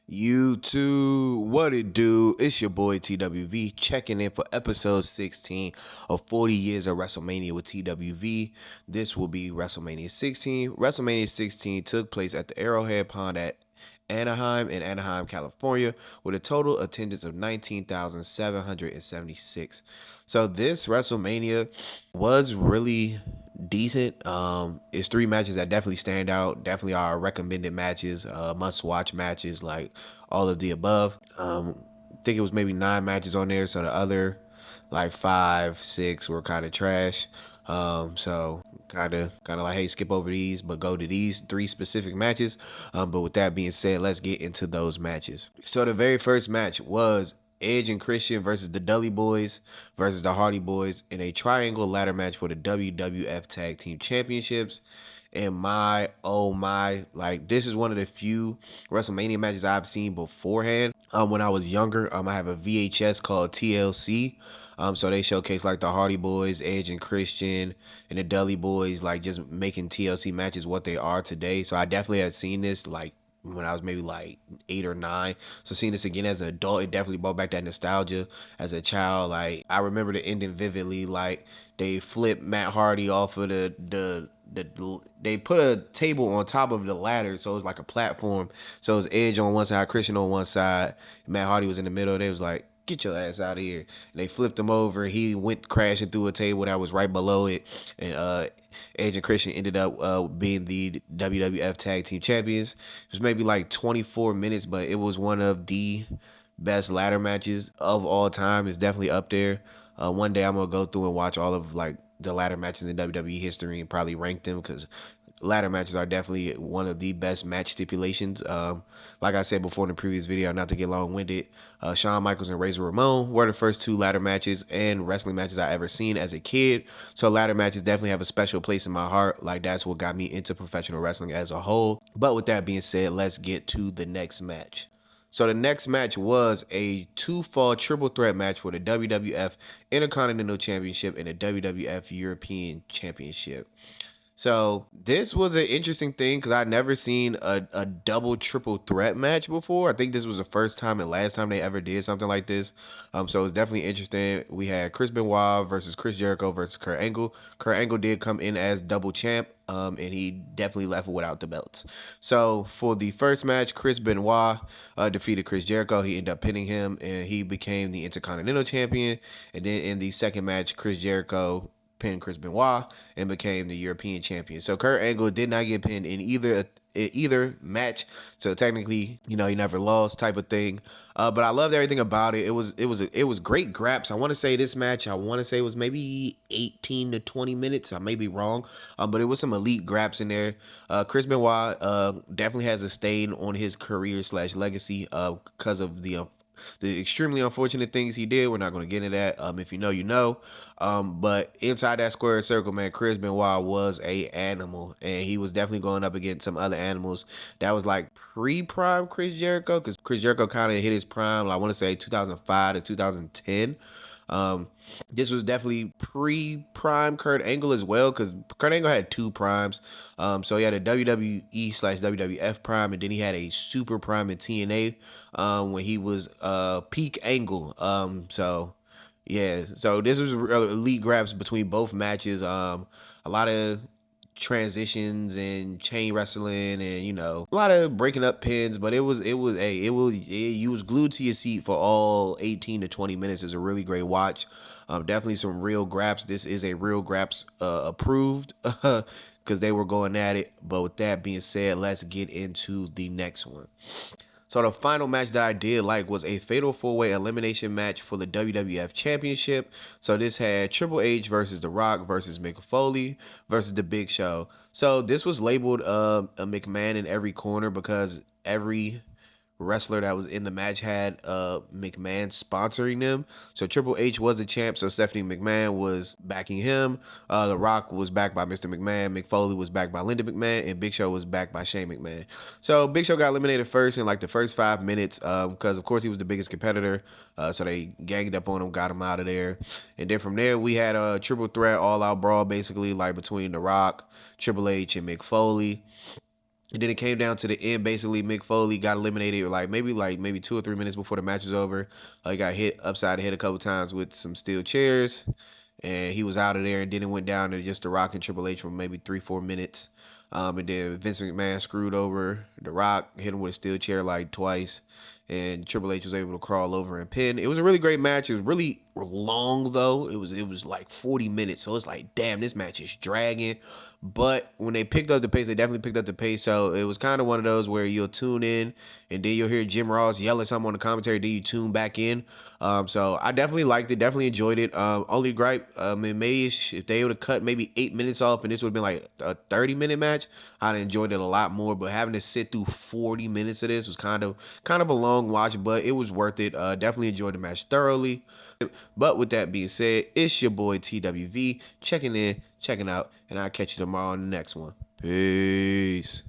YouTube, what it do? It's your boy TWV checking in for episode 16 of 40 years of Wrestlemania with TWV. This will be Wrestlemania 16. Wrestlemania 16 took place at the Arrowhead Pond at Anaheim in Anaheim, California, with a total attendance of 19,776. So this WrestleMania was really decent. It's three matches that definitely stand out. Definitely are recommended matches, must-watch matches, like all of the above. I think it was maybe 9 matches on there, so the other like 5, 6 were kind of trash. So kind of like, hey, skip over these, but go to these 3 specific matches. But with that being said, let's get into those matches. So the very first match was Edge and Christian versus the Dudley Boys versus the Hardy Boys in a triangle ladder match for the WWF Tag Team Championships. And oh my, like, this is one of the few WrestleMania matches I've seen beforehand. When I was younger, I have a VHS called TLC. So they showcase like the Hardy Boys, Edge and Christian, and the Dudley Boys, like just making TLC matches what they are today. So I definitely had seen this like when I was maybe like 8 or 9. So seeing this again as an adult, it definitely brought back that nostalgia. As a child, like I remember the ending vividly. Like they flipped Matt Hardy off of they put a table on top of the ladder, so it was like a platform. So it was Edge on one side, Christian on one side, Matt Hardy was in the middle. They was like, get your ass out of here. And they flipped him over. He went crashing through a table that was right below it. And Edge and Christian ended up being the WWF Tag Team Champions. It was maybe like 24 minutes, but it was one of the best ladder matches of all time. It's definitely up there. One day I'm going to go through and watch all of like the ladder matches in WWE history and probably rank them, because ladder matches are definitely one of the best match stipulations. Like I said before in the previous video, not to get long-winded, Shawn Michaels and Razor Ramon were the first 2 ladder matches and wrestling matches I ever seen as a kid. So ladder matches definitely have a special place in my heart. Like that's what got me into professional wrestling as a whole. But with that being said, let's get to the next match. So the next match was a 2-fall triple threat match for the WWF Intercontinental Championship and the WWF European Championship. So this was an interesting thing because I'd never seen a double triple threat match before. I think this was the first time and last time they ever did something like this. So it was definitely interesting. We had Chris Benoit versus Chris Jericho versus Kurt Angle. Kurt Angle did come in as double champ. And he definitely left without the belts. So for the first match, Chris Benoit defeated Chris Jericho. He ended up pinning him, and he became the Intercontinental Champion. And then in the second match, Chris Jericho pinned Chris Benoit and became the European champion. So Kurt Angle did not get pinned in either match. So technically, he never lost type of thing. But I loved everything about it. It was great graps. I want to say this match, it was maybe 18 to 20 minutes. I may be wrong. But it was some elite graps in there. Chris Benoit definitely has a stain on his career / legacy because of the extremely unfortunate things he did. We're not going to get into that. If you know, you know. But inside that square circle, man, Chris Benoit was a animal, and he was definitely going up against some other animals that was like pre-prime Chris Jericho, because Chris Jericho kind of hit his prime, I want to say 2005 to 2010. This was definitely pre-prime Kurt Angle as well, because Kurt Angle had 2 primes. So he had a WWE / WWF prime, and then he had a super prime in TNA when he was peak Angle. So yeah, so this was elite grabs between both matches. A lot of transitions and chain wrestling, and a lot of breaking up pins, but you was glued to your seat for all 18 to 20 minutes. It was a really great watch. Definitely some real graps. This is a real graps approved because they were going at it. But with that being said, let's get into the next one. So the final match that I did like was a fatal 4-way elimination match for the WWF Championship. So this had Triple H versus The Rock versus Mick Foley versus The Big Show. So this was labeled a McMahon in every corner because every wrestler that was in the match had McMahon sponsoring them. So Triple H was the champ, so Stephanie McMahon was backing him. The Rock was backed by Mr. McMahon. Mick Foley was backed by Linda McMahon, and Big Show was backed by Shane McMahon. So Big Show got eliminated first in like the first 5 minutes because of course he was the biggest competitor. So they ganged up on him, got him out of there. And then from there we had a triple threat all out brawl basically, like between The Rock, Triple H, and Mick Foley. And then it came down to the end. Basically, Mick Foley got eliminated maybe 2 or 3 minutes before the match was over. He got hit upside the head a couple times with some steel chairs, and he was out of there. And then it went down to just The Rock and Triple H for maybe 3-4 minutes. And then Vince McMahon screwed over The Rock, hit him with a steel chair like twice, and Triple H was able to crawl over and pin. It was a really great match. It was really long though. It was like 40 minutes. So it's like, damn, this match is dragging. But when they picked up the pace, they definitely picked up the pace. So it was kind of one of those where you'll tune in and then you'll hear Jim Ross yelling something on the commentary, then you tune back in. So I definitely liked it, definitely enjoyed it. Only gripe, maybe if they would have cut maybe 8 minutes off and this would have been like a 30-minute match, I'd have enjoyed it a lot more. But having to sit through 40 minutes of this was kind of a long watch, but it was worth it. Definitely enjoyed the match thoroughly. But with that being said, it's your boy TWV checking in, checking out, and I'll catch you tomorrow on the next one. Peace.